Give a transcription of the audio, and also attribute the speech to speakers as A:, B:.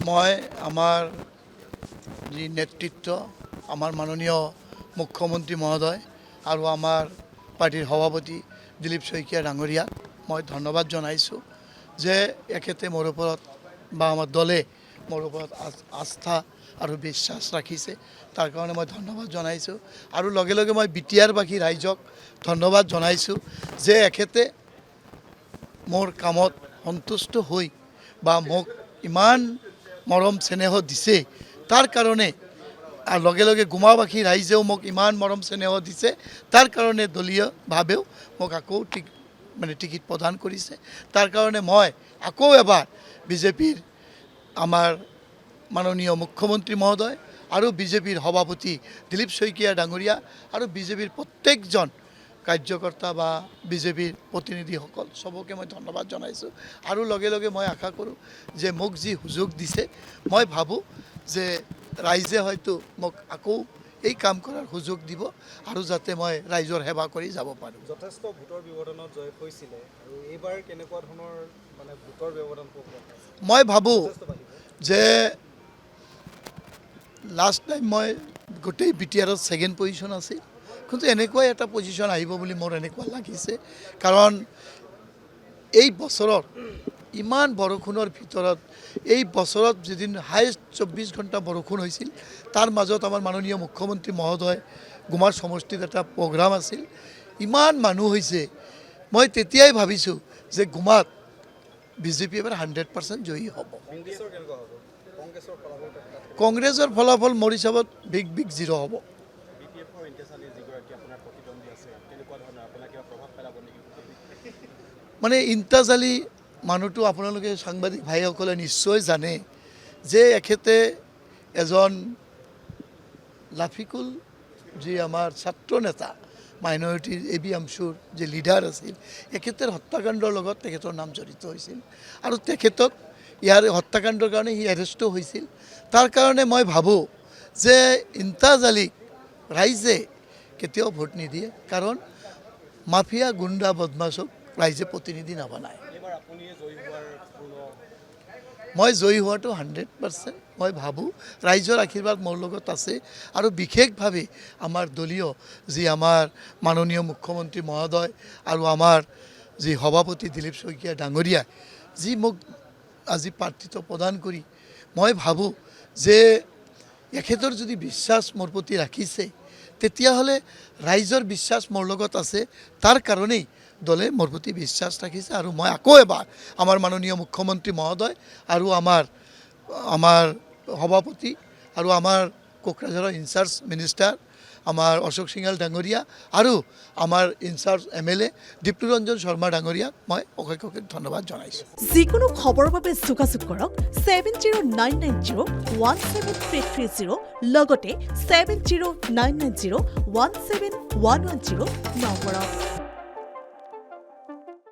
A: মই আমাৰ যি নেতৃত্ব আমাৰ মাননীয় মুখ্যমন্ত্ৰী মহোদয় আৰু আমাৰ পাৰ্টিৰ সভাপতি দিলীপ শইকীয়া ডাঙৰীয়াক মই ধন্যবাদ জনাইছোঁ যে এখেতে মোৰ ওপৰত বা আমাৰ দলে মোৰ ওপৰত আস্থা আৰু বিশ্বাস ৰাখিছে তাৰ কাৰণে মই ধন্যবাদ জনাইছোঁ আৰু লগে লগে মই বিটিআৰবাসী ৰাইজক ধন্যবাদ জনাইছোঁ যে এখেতে মোৰ কামত সন্তুষ্ট হৈ বা মোক ইমান মৰম চেনেহ দিছে তাৰ কাৰণে আৰু লগে লগে গুমাবাসী ৰাইজেও মোক ইমান মৰম চেনেহ দিছে তাৰ কাৰণে দলীয়ভাৱেও মোক আকৌ টিকিট প্ৰদান কৰিছে তাৰ কাৰণে মই আকৌ এবাৰ বিজেপিৰ আমাৰ মাননীয় মুখ্যমন্ত্ৰী মহোদয় আৰু বিজেপিৰ সভাপতি দিলীপ শইকীয়া ডাঙৰীয়া আৰু বিজেপিৰ প্ৰত্যেকজন কাৰ্যকৰ্তা বা বিজেপিৰ প্ৰতিনিধিসকল সবকে মই ধন্যবাদ জনাইছোঁ আৰু লগে লগে মই আশা কৰোঁ যে মোক যি সুযোগ দিছে মই ভাবোঁ যে ৰাইজে হয়তো মোক আকৌ এই কাম কৰাৰ সুযোগ দিব আৰু যাতে মই ৰাইজৰ সেৱা কৰি যাব পাৰোঁ।
B: যথেষ্ট ভোটৰ ব্যৱধানত জয় হৈছিলে আৰু এইবাৰ কেনেকুৱা ধৰণৰ মানে ভোটৰ ব্যৱধান
A: মই ভাবোঁ যে লাষ্ট টাইম মই গোটেই বিটিআৰত ছেকেণ্ড পজিশ্যন আছিল কিন্তু এনেকুৱাই এটা পজিশ্যন আহিব বুলি মোৰ এনেকুৱা লাগিছে কাৰণ এই বছৰত ইমান বৰষুণৰ ভিতৰত এই বছৰত যেদিন হাইষ্ট 24 ঘণ্টা বৰষুণ হৈছিল তাৰ মাজত আমাৰ মাননীয় মুখ্যমন্ত্ৰী মহোদয় গুমাৰ সমষ্টিত এটা প্ৰগ্ৰাম আছিল ইমান মানুহ হৈছে মই তেতিয়াই ভাবিছোঁ যে গুমাত বিজেপি এবাৰ 100% জয়ী হ'ব। কংগ্ৰেছৰ ফলাফল মোৰ হিচাপত বিগ জিৰ' হ'ব। মানে ইন্তাজ আলী মানুহটো আপোনালোকে সাংবাদিক ভাইসকলে নিশ্চয় জানে যে এখেতে এজন লাফিকুল যি আমাৰ ছাত্ৰ নেতা মাইনৰিটিৰ ABMCৰ যে লিডাৰ আছিল এখেতৰ হত্যাকাণ্ডৰ লগত তেখেতৰ নাম জড়িত হৈছিল আৰু তেখেতক ইয়াৰ হত্যাকাণ্ডৰ কাৰণে সি এৰেষ্টো হৈছিল তাৰ কাৰণে মই ভাবোঁ যে ইন্তাজ আলীক ৰাইজে কেতিয়াও ভোট নিদিয়ে কাৰণ মাফিয়া গুণ্ডা বদমাছক ৰাইজে প্ৰতিনিধি নবনায়। মই জয়ী হোৱাটো 100% মই ভাবোঁ ৰাইজৰ আশীৰ্বাদ মোৰ লগত আছে আৰু বিশেষভাৱে আমাৰ দলীয় যি আমাৰ মাননীয় মুখ্যমন্ত্ৰী মহোদয় আৰু আমাৰ যি সভাপতি দিলীপ শইকীয়া ডাঙৰীয়া যি মোক আজি প্ৰাৰ্থিত্ব প্ৰদান কৰি মই ভাবোঁ যে এখেতৰ যদি বিশ্বাস মোৰ প্ৰতি ৰাখিছে তেতিয়াহ'লে ৰাইজৰ বিশ্বাস মোৰ লগত আছে তাৰ কাৰণেই দলে মোৰ প্ৰতি বিশ্বাস ৰাখিছে আৰু মই আকৌ এবাৰ আমাৰ মাননীয় মুখ্যমন্ত্ৰী মহোদয় আৰু আমাৰ সভাপতি আৰু আমাৰ কোকৰাঝাৰৰ ইনচাৰ্জ মিনিষ্টাৰ আমাৰ অশোক সিংহাল ডাঙৰীয়া আৰু আমাৰ ইনচাৰ্জ MLA দীপ্তিৰঞ্জন শৰ্মা ডাঙৰীয়াক মই অশেষ ধন্যবাদ জনাইছোঁ।
C: যিকোনো খবৰৰ বাবে যোগাযোগ কৰক 7099017330 লগতে 7099017110 নম্বৰত।